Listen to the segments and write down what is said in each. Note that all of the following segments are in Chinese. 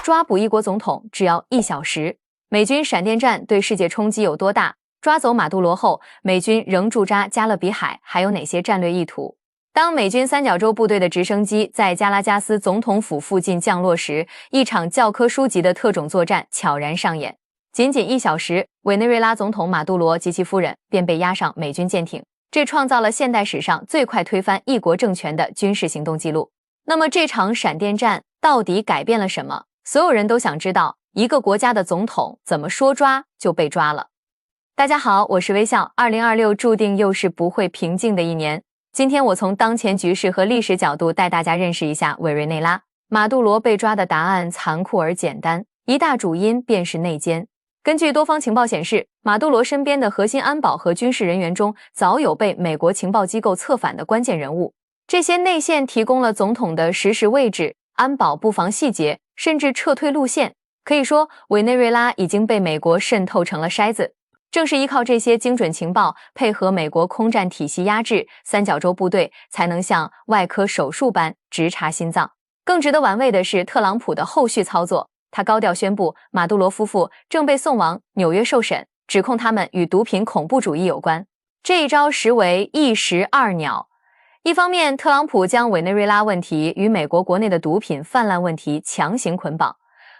抓捕一国总统只要1小时。美军闪电战对世界冲击有多大？抓走马杜罗后，美军仍驻扎加勒比海还有哪些战略意图？当美军三角洲部队的直升机在加拉加斯总统府附近降落时，一场教科书级的特种作战悄然上演。仅仅1小时，委内瑞拉总统马杜罗及其夫人便被押上美军舰艇，这创造了现代史上最快推翻一国政权的军事行动记录。那么这场闪电战到底改变了什么？所有人都想知道，一个国家的总统怎么说抓就被抓了。大家好，我是微笑。2026注定又是不会平静的一年。今天我从当前局势和历史角度带大家认识一下委内瑞拉。马杜罗被抓的答案残酷而简单，一大主因便是内奸。根据多方情报显示，马杜罗身边的核心安保和军事人员中早有被美国情报机构策反的关键人物。这些内线提供了总统的实时位置、安保布防细节，甚至撤退路线。可以说，委内瑞拉已经被美国渗透成了筛子。正是依靠这些精准情报，配合美国空战体系压制，三角洲部队才能像外科手术般直插心脏。更值得玩味的是特朗普的后续操作。他高调宣布，马杜罗夫妇正被送往纽约受审，指控他们与毒品恐怖主义有关。这一招实为一石二鸟。一方面，特朗普将委内瑞拉问题与美国国内的毒品泛滥问题强行捆绑，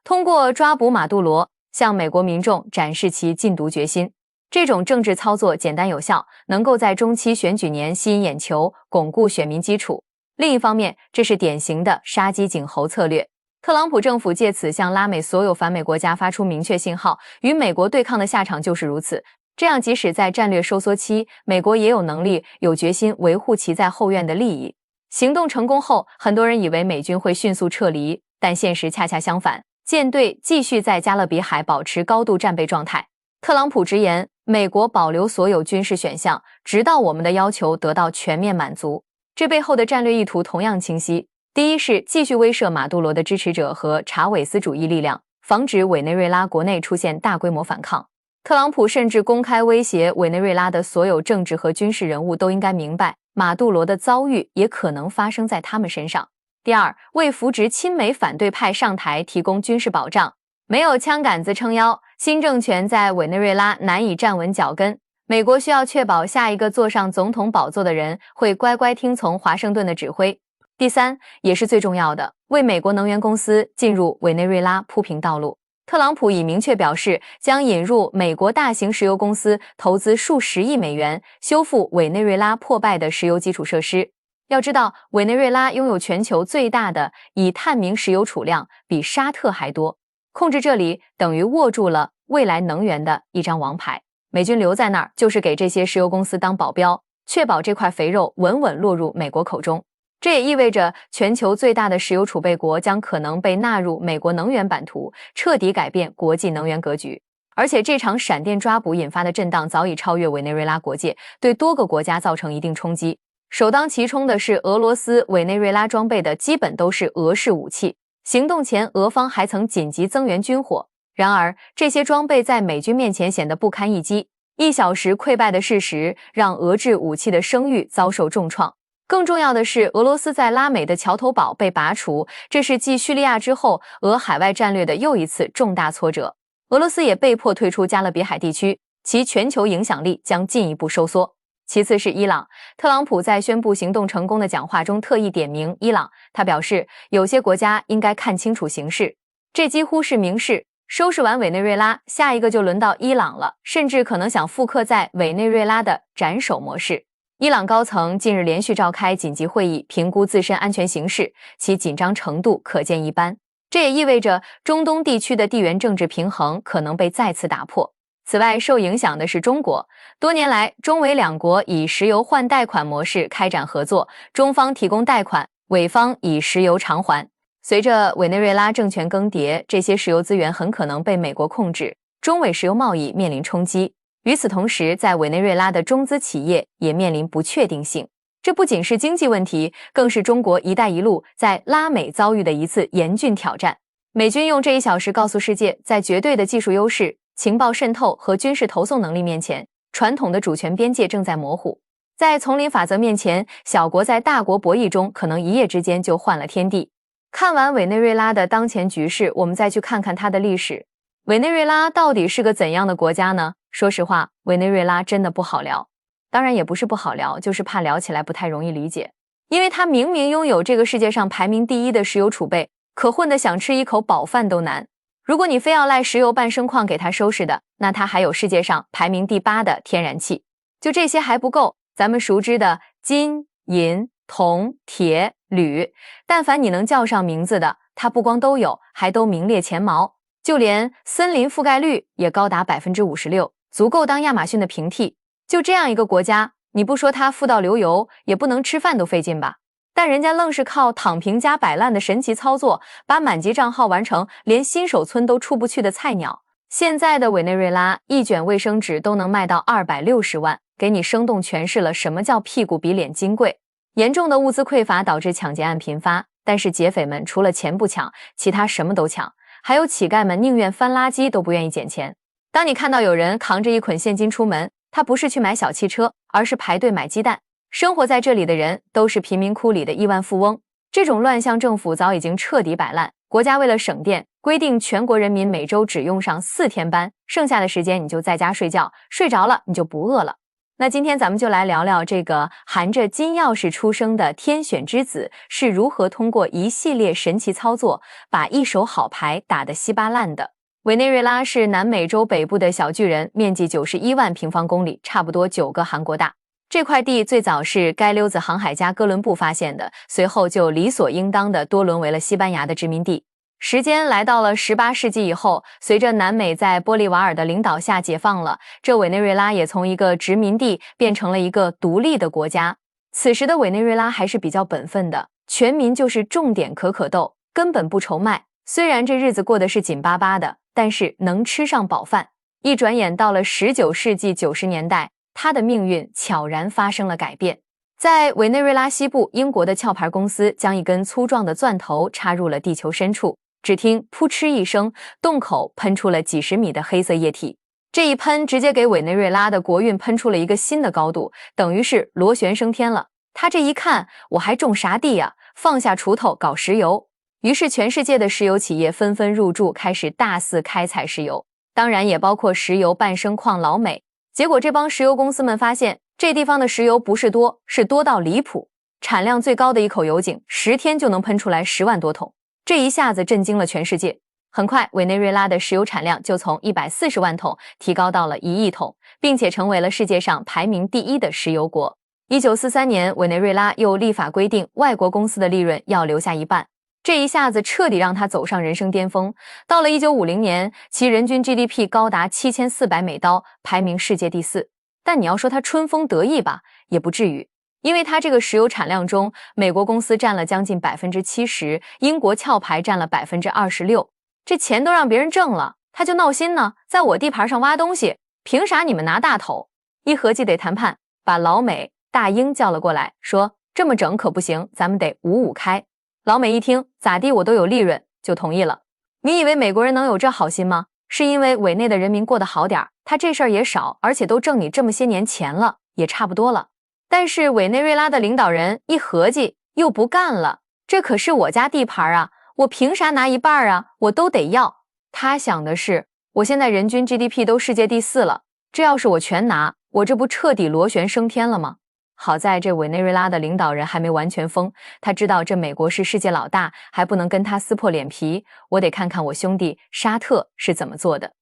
通过抓捕马杜罗，向美国民众展示其禁毒决心。这种政治操作简单有效，能够在中期选举年吸引眼球，巩固选民基础。另一方面，这是典型的杀鸡儆猴策略。特朗普政府借此向拉美所有反美国家发出明确信号，与美国对抗的下场就是如此。这样，即使在战略收缩期，美国也有能力、有决心维护其在后院的利益。行动成功后，很多人以为美军会迅速撤离，但现实恰恰相反，舰队继续在加勒比海保持高度战备状态。特朗普直言，美国保留所有军事选项，直到我们的要求得到全面满足。这背后的战略意图同样清晰。第一是继续威慑马杜罗的支持者和查韦斯主义力量，防止委内瑞拉国内出现大规模反抗。特朗普甚至公开威胁委内瑞拉的所有政治和军事人物都应该明白，马杜罗的遭遇也可能发生在他们身上。第二，为扶植亲美反对派上台提供军事保障。没有枪杆子撑腰，新政权在委内瑞拉难以站稳脚跟。美国需要确保下一个坐上总统宝座的人会乖乖听从华盛顿的指挥。第三，也是最重要的，为美国能源公司进入委内瑞拉铺平道路。特朗普已明确表示，将引入美国大型石油公司投资数十亿美元，修复委内瑞拉破败的石油基础设施。要知道，委内瑞拉拥有全球最大的已探明石油储量，比沙特还多。控制这里等于握住了未来能源的一张王牌。美军留在那儿，就是给这些石油公司当保镖，确保这块肥肉稳稳落入美国口中。这也意味着全球最大的石油储备国将可能被纳入美国能源版图，彻底改变国际能源格局。而且这场闪电抓捕引发的震荡早已超越委内瑞拉国界，对多个国家造成一定冲击。首当其冲的是俄罗斯，委内瑞拉装备的基本都是俄式武器。行动前，俄方还曾紧急增援军火，然而这些装备在美军面前显得不堪一击。1小时溃败的事实让俄制武器的声誉遭受重创。更重要的是，俄罗斯在拉美的桥头堡被拔除，这是继叙利亚之后，俄海外战略的又一次重大挫折。俄罗斯也被迫退出加勒比海地区，其全球影响力将进一步收缩。其次是伊朗，特朗普在宣布行动成功的讲话中特意点名伊朗，他表示有些国家应该看清楚形势，这几乎是明示，收拾完委内瑞拉，下一个就轮到伊朗了，甚至可能想复刻在委内瑞拉的斩首模式。伊朗高层近日连续召开紧急会议，评估自身安全形势，其紧张程度可见一斑。这也意味着中东地区的地缘政治平衡可能被再次打破。此外，受影响的是中国。多年来，中委两国以石油换贷款模式开展合作，中方提供贷款，委方以石油偿还。随着委内瑞拉政权更迭，这些石油资源很可能被美国控制，中委石油贸易面临冲击。与此同时，在委内瑞拉的中资企业也面临不确定性。这不仅是经济问题，更是中国“一带一路”在拉美遭遇的一次严峻挑战。美军用这1小时告诉世界，在绝对的技术优势、情报渗透和军事投送能力面前，传统的主权边界正在模糊。在丛林法则面前，小国在大国博弈中可能一夜之间就换了天地。看完委内瑞拉的当前局势，我们再去看看它的历史。委内瑞拉到底是个怎样的国家呢？说实话，委内瑞拉真的不好聊。当然也不是不好聊，就是怕聊起来不太容易理解。因为它明明拥有这个世界上排名第1的石油储备，可混得想吃一口饱饭都难。如果你非要赖石油半生矿给它收拾的，那它还有世界上排名第8的天然气。就这些还不够，咱们熟知的金、银、铜、铁、铝，但凡你能叫上名字的，它不光都有，还都名列前茅。就连森林覆盖率也高达 56%， 足够当亚马逊的平替。就这样一个国家，你不说它富到流油，也不能吃饭都费劲吧？但人家愣是靠躺平加摆烂的神奇操作，把满级账号完成连新手村都出不去的菜鸟。现在的委内瑞拉一卷卫生纸都能卖到260万，给你生动诠释了什么叫屁股比脸金贵。严重的物资匮乏导致抢劫案频发，但是劫匪们除了钱不抢，其他什么都抢。还有乞丐们宁愿翻垃圾都不愿意捡钱。当你看到有人扛着一捆现金出门，他不是去买小汽车，而是排队买鸡蛋。生活在这里的人都是贫民窟里的亿万富翁。这种乱象政府早已经彻底摆烂，国家为了省电，规定全国人民每周只用上4天班，剩下的时间你就在家睡觉，睡着了你就不饿了。那今天咱们就来聊聊这个含着金钥匙出生的天选之子是如何通过一系列神奇操作，把一手好牌打得稀巴烂的。委内瑞拉是南美洲北部的小巨人，面积91万平方公里，差不多9个韩国大。这块地最早是该溜子航海家哥伦布发现的，随后就理所应当的多沦为了西班牙的殖民地。时间来到了18世纪以后，随着南美在玻利瓦尔的领导下解放了，这委内瑞拉也从一个殖民地变成了一个独立的国家。此时的委内瑞拉还是比较本分的，全民就是种点可可豆，根本不愁卖。虽然这日子过得是紧巴巴的，但是能吃上饱饭。一转眼到了19世纪90年代，他的命运悄然发生了改变。在委内瑞拉西部，英国的壳牌公司将一根粗壮的钻头插入了地球深处，只听扑哧一声，洞口喷出了几十米的黑色液体。这一喷直接给委内瑞拉的国运喷出了一个新的高度，等于是螺旋升天了。他这一看，我还种啥地呀？放下锄头搞石油。于是全世界的石油企业纷纷入驻，开始大肆开采石油，当然也包括石油半生矿老美。结果这帮石油公司们发现，这地方的石油不是多，是多到离谱。产量最高的一口油井10天就能喷出来10万多桶，这一下子震惊了全世界。很快，委内瑞拉的石油产量就从140万桶提高到了1亿桶，并且成为了世界上排名第1的石油国。1943年，委内瑞拉又立法规定，外国公司的利润要留下一半。这一下子彻底让他走上人生巅峰。到了1950年，其人均 GDP 高达7400美刀，排名世界第4。但你要说他春风得意吧，也不至于，因为他这个石油产量中，美国公司占了将近 70%， 英国壳牌占了 26%， 这钱都让别人挣了，他就闹心呢，在我地盘上挖东西，凭啥你们拿大头？一合计得谈判，把老美、大英叫了过来，说这么整可不行，咱们得5-5开。老美一听，咋地我都有利润，就同意了。你以为美国人能有这好心吗？是因为委内的人民过得好点，他这事儿也少，而且都挣你这么些年钱了，也差不多了。但是委内瑞拉的领导人一合计，又不干了，这可是我家地盘啊，我凭啥拿一半啊？我都得要。他想的是，我现在人均 GDP 都世界第4了，这要是我全拿，我这不彻底螺旋升天了吗？好在这委内瑞拉的领导人还没完全疯，他知道这美国是世界老大，还不能跟他撕破脸皮，我得看看我兄弟沙特是怎么做的。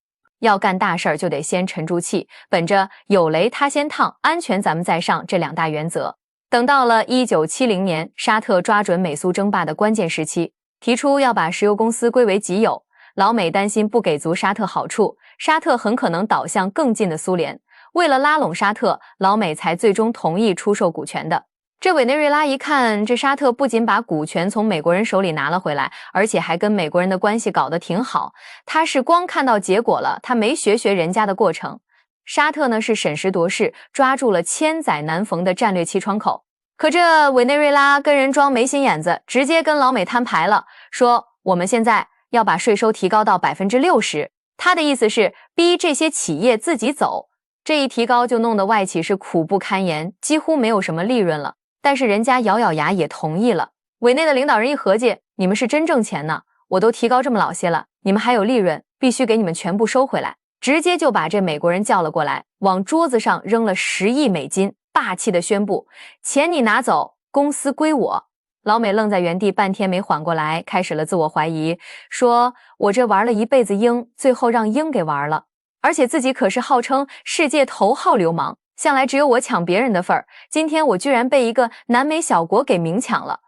要干大事儿就得先沉住气，本着有雷他先烫，安全咱们再上这2大原则。等到了1970年，沙特抓准美苏争霸的关键时期，提出要把石油公司归为己有。老美担心不给足沙特好处，沙特很可能倒向更近的苏联。为了拉拢沙特，老美才最终同意出售股权的。这委内瑞拉一看，这沙特不仅把股权从美国人手里拿了回来，而且还跟美国人的关系搞得挺好。他是光看到结果了，他没学人家的过程。沙特呢是审时度势，抓住了千载难逢的战略期窗口。可这委内瑞拉跟人装没心眼子，直接跟老美摊牌了，说我们现在要把税收提高到 60%， 他的意思是逼这些企业自己走。这一提高就弄得外企是苦不堪言，几乎没有什么利润了。但是人家咬咬牙也同意了。委内的领导人一合计，你们是真挣钱呢，我都提高这么老些了，你们还有利润，必须给你们全部收回来。直接就把这美国人叫了过来，往桌子上扔了10亿美金，霸气地宣布：钱你拿走，公司归我。老美愣在原地半天没缓过来，开始了自我怀疑，说我这玩了一辈子鹰，最后让鹰给玩了，而且自己可是号称世界头号流氓，向来只有我抢别人的份儿，今天我居然被一个南美小国给明抢了。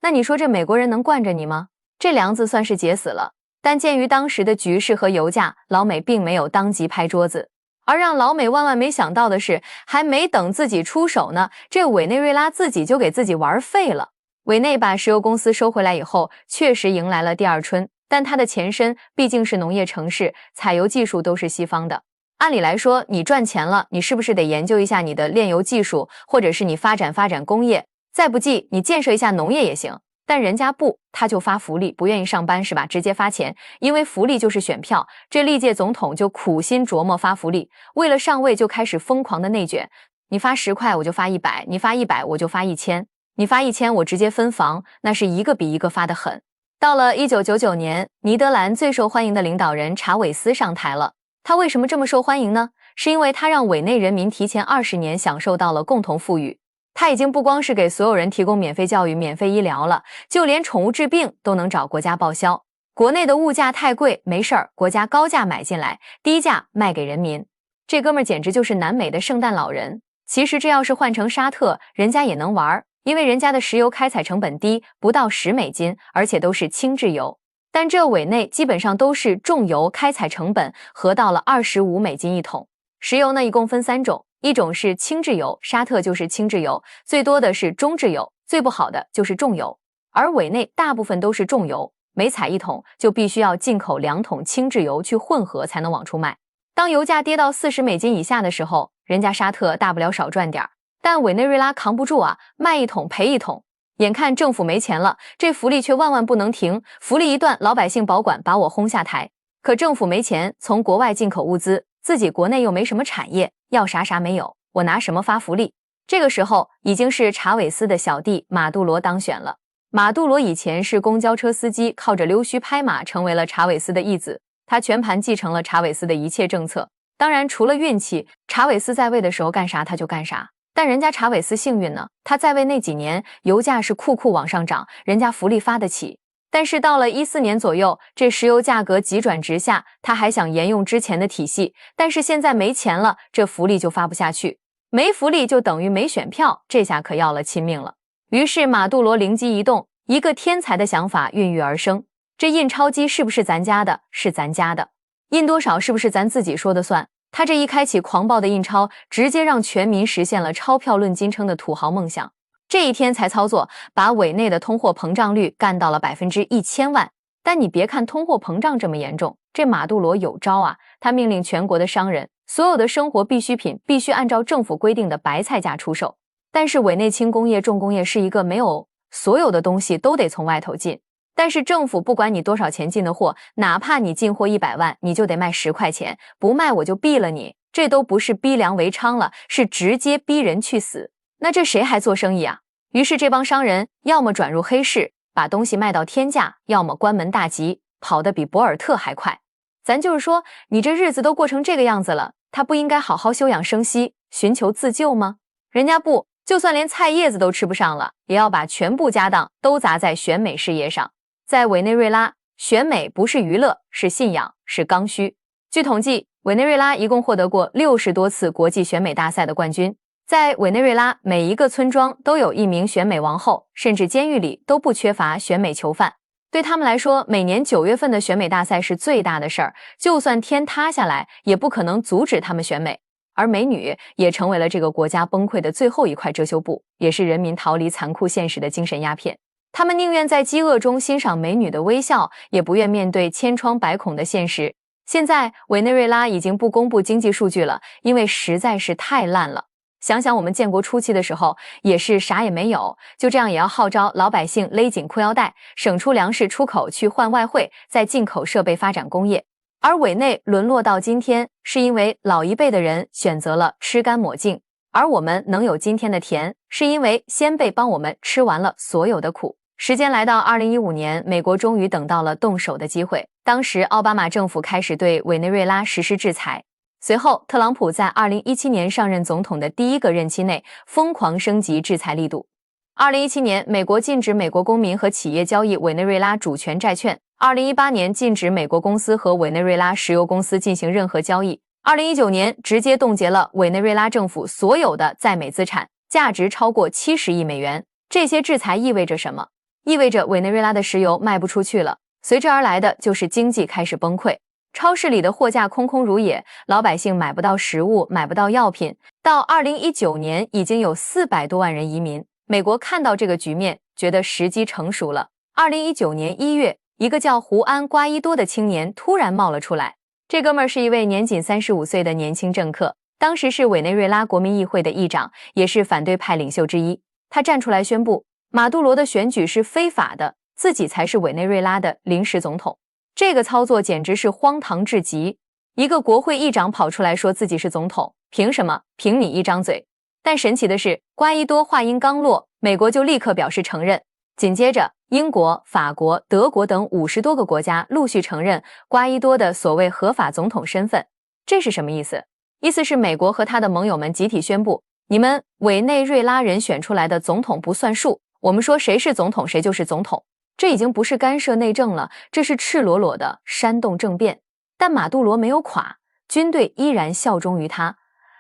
那你说这美国人能惯着你吗？这梁子算是结死了。但鉴于当时的局势和油价，老美并没有当即拍桌子。而让老美万万没想到的是，还没等自己出手呢，这委内瑞拉自己就给自己玩废了。委内把石油公司收回来以后，确实迎来了第二春，但它的前身毕竟是农业城市，采油技术都是西方的。按理来说，你赚钱了，你是不是得研究一下你的炼油技术，或者是你发展工业，再不济你建设一下农业也行。但人家不，他就发福利，不愿意上班是吧？直接发钱，因为福利就是选票。这历届总统就苦心琢磨发福利，为了上位就开始疯狂的内卷。你发10块我就发100，你发100我就发1000，你发1000我直接分房，那是一个比一个发得狠。到了1999年，尼德兰最受欢迎的领导人查韦斯上台了。他为什么这么受欢迎呢？是因为他让委内人民提前20年享受到了共同富裕。他已经不光是给所有人提供免费教育、免费医疗了，就连宠物治病都能找国家报销。国内的物价太贵，没事儿，国家高价买进来，低价卖给人民。这哥们儿简直就是南美的圣诞老人。其实这要是换成沙特，人家也能玩，因为人家的石油开采成本低，不到10美金，而且都是轻质油。但这委内基本上都是重油，开采成本合到了25美金一桶。石油呢，一共分3种。一种是轻质油，沙特就是轻质油，最多的是中质油，最不好的就是重油。而委内大部分都是重油，每采1桶就必须要进口2桶轻质油去混合才能往出卖。当油价跌到40美金以下的时候，人家沙特大不了少赚点，但委内瑞拉扛不住啊，卖1桶赔1桶。眼看政府没钱了，这福利却万万不能停，福利一断，老百姓保管把我轰下台。可政府没钱，从国外进口物资，自己国内又没什么产业，要啥没有，我拿什么发福利？这个时候已经是查韦斯的小弟马杜罗当选了。马杜罗以前是公交车司机，靠着溜须拍马成为了查韦斯的义子，他全盘继承了查韦斯的一切政策。当然除了运气，查韦斯在位的时候干啥他就干啥，但人家查韦斯幸运呢，他在位那几年油价是酷往上涨，人家福利发得起。但是到了14年左右，这石油价格急转直下，他还想沿用之前的体系，但是现在没钱了，这福利就发不下去，没福利就等于没选票，这下可要了亲命了。于是马杜罗灵机一动，一个天才的想法孕育而生，这印钞机是不是咱家的？是咱家的。印多少是不是咱自己说的算？他这一开启狂暴的印钞，直接让全民实现了钞票论斤称的土豪梦想。这一天才操作，把委内的通货膨胀率干到了1000万。但你别看通货膨胀这么严重，这马杜罗有招啊！他命令全国的商人，所有的生活必需品必须按照政府规定的白菜价出售。但是委内轻工业、重工业是一个没有所有的东西都得从外头进，但是政府不管你多少钱进的货，哪怕你进货100万，你就得卖10块钱，不卖我就毙了你。这都不是逼良为娼了，是直接逼人去死。那这谁还做生意啊？于是这帮商人要么转入黑市，把东西卖到天价，要么关门大吉，跑得比博尔特还快。咱就是说，你这日子都过成这个样子了，他不应该好好休养生息，寻求自救吗？人家不，就算连菜叶子都吃不上了，也要把全部家当都砸在选美事业上。在委内瑞拉，选美不是娱乐，是信仰，是刚需。据统计，委内瑞拉一共获得过60多次国际选美大赛的冠军。在委内瑞拉，每一个村庄都有一名选美王后，甚至监狱里都不缺乏选美囚犯。对他们来说，每年9月份的选美大赛是最大的事儿，就算天塌下来，也不可能阻止他们选美。而美女也成为了这个国家崩溃的最后一块遮羞布，也是人民逃离残酷现实的精神鸦片。他们宁愿在饥饿中欣赏美女的微笑，也不愿面对千疮百孔的现实。现在，委内瑞拉已经不公布经济数据了，因为实在是太烂了。想想我们建国初期的时候，也是啥也没有，就这样也要号召老百姓勒紧裤腰带，省出粮食出口去换外汇，再进口设备发展工业。而委内沦落到今天，是因为老一辈的人选择了吃干抹净，而我们能有今天的甜，是因为先辈帮我们吃完了所有的苦。时间来到2015年，美国终于等到了动手的机会。当时奥巴马政府开始对委内瑞拉实施制裁，随后特朗普在2017年上任总统的第一个任期内疯狂升级制裁力度。2017年，美国禁止美国公民和企业交易委内瑞拉主权债券；2018年，禁止美国公司和委内瑞拉石油公司进行任何交易；2019年，直接冻结了委内瑞拉政府所有的在美资产，价值超过70亿美元。这些制裁意味着什么？意味着委内瑞拉的石油卖不出去了，随之而来的就是经济开始崩溃。超市里的货架空空如也，老百姓买不到食物，买不到药品。到2019年，已经有400多万人移民。美国看到这个局面，觉得时机成熟了。2019年1月，一个叫胡安·瓜伊多的青年突然冒了出来。这哥们儿是一位年仅35岁的年轻政客，当时是委内瑞拉国民议会的议长，也是反对派领袖之一。他站出来宣布，马杜罗的选举是非法的，自己才是委内瑞拉的临时总统。这个操作简直是荒唐至极。一个国会议长跑出来说自己是总统，凭什么？凭你一张嘴。但神奇的是，瓜伊多话音刚落，美国就立刻表示承认。紧接着，英国、法国、德国等50多个国家陆续承认瓜伊多的所谓合法总统身份。这是什么意思？意思是美国和他的盟友们集体宣布，你们委内瑞拉人选出来的总统不算数，我们说谁是总统谁就是总统。这已经不是干涉内政了，这是赤裸裸的煽动政变。但马杜罗没有垮，军队依然效忠于他。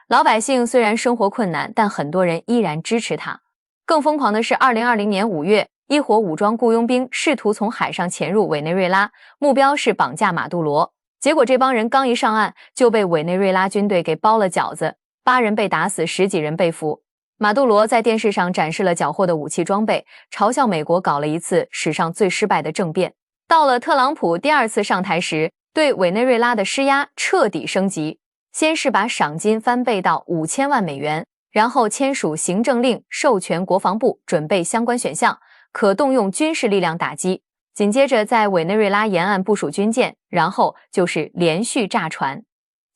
老百姓虽然生活困难，但很多人依然支持他。更疯狂的是2020年5月，一伙武装雇佣兵试图从海上潜入委内瑞拉，目标是绑架马杜罗。结果这帮人刚一上岸，就被委内瑞拉军队给包了饺子，8人被打死，10几人被俘。马杜罗在电视上展示了缴获的武器装备，嘲笑美国搞了一次史上最失败的政变。到了特朗普第2次上台时，对委内瑞拉的施压彻底升级，先是把赏金翻倍到5000万美元，然后签署行政令，授权国防部准备相关选项，可动用军事力量打击。紧接着在委内瑞拉沿岸部署军舰，然后就是连续炸船。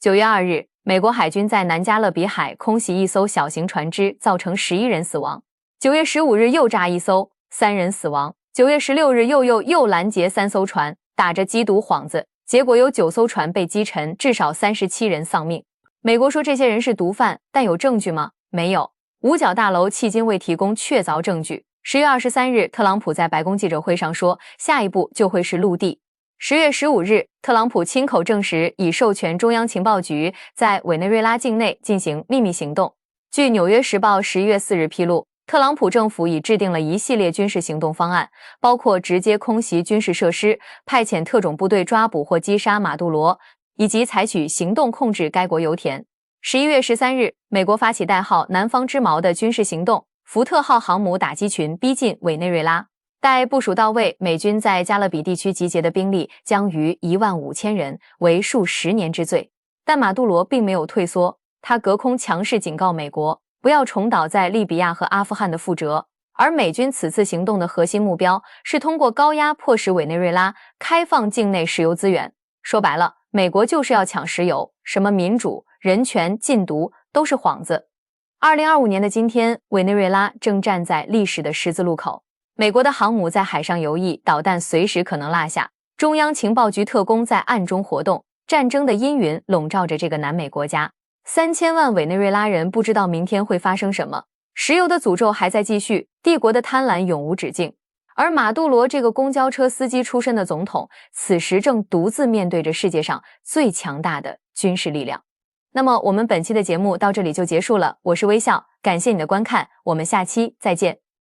9月2日，美国海军在南加勒比海空袭一艘小型船只，造成11人死亡。9月15日又炸一艘，3人死亡。9月16日又拦截3艘船，打着缉毒幌子，结果有9艘船被击沉，至少37人丧命。美国说这些人是毒贩，但有证据吗？没有。五角大楼迄今未提供确凿证据。10月23日，特朗普在白宫记者会上说，下一步就会是陆地。10月15日，特朗普亲口证实已授权中央情报局在委内瑞拉境内进行秘密行动。据《纽约时报》11月4日披露，特朗普政府已制定了一系列军事行动方案，包括直接空袭军事设施、派遣特种部队抓捕或击杀马杜罗，以及采取行动控制该国油田。11月13日，美国发起代号“南方之矛”的军事行动，福特号航母打击群逼近委内瑞拉。待部署到位，美军在加勒比地区集结的兵力将逾15000人，为数10年之最。但马杜罗并没有退缩，他隔空强势警告美国，不要重蹈在利比亚和阿富汗的覆辙。而美军此次行动的核心目标是通过高压迫使委内瑞拉开放境内石油资源。说白了，美国就是要抢石油，什么民主、人权、禁毒都是幌子。2025年的今天，委内瑞拉正站在历史的十字路口。美国的航母在海上游弋，导弹随时可能落下，中央情报局特工在暗中活动，战争的阴云笼罩着这个南美国家。3000万委内瑞拉人不知道明天会发生什么，石油的诅咒还在继续，帝国的贪婪永无止境。而马杜罗这个公交车司机出身的总统，此时正独自面对着世界上最强大的军事力量。那么我们本期的节目到这里就结束了，我是微笑，感谢你的观看，我们下期再见。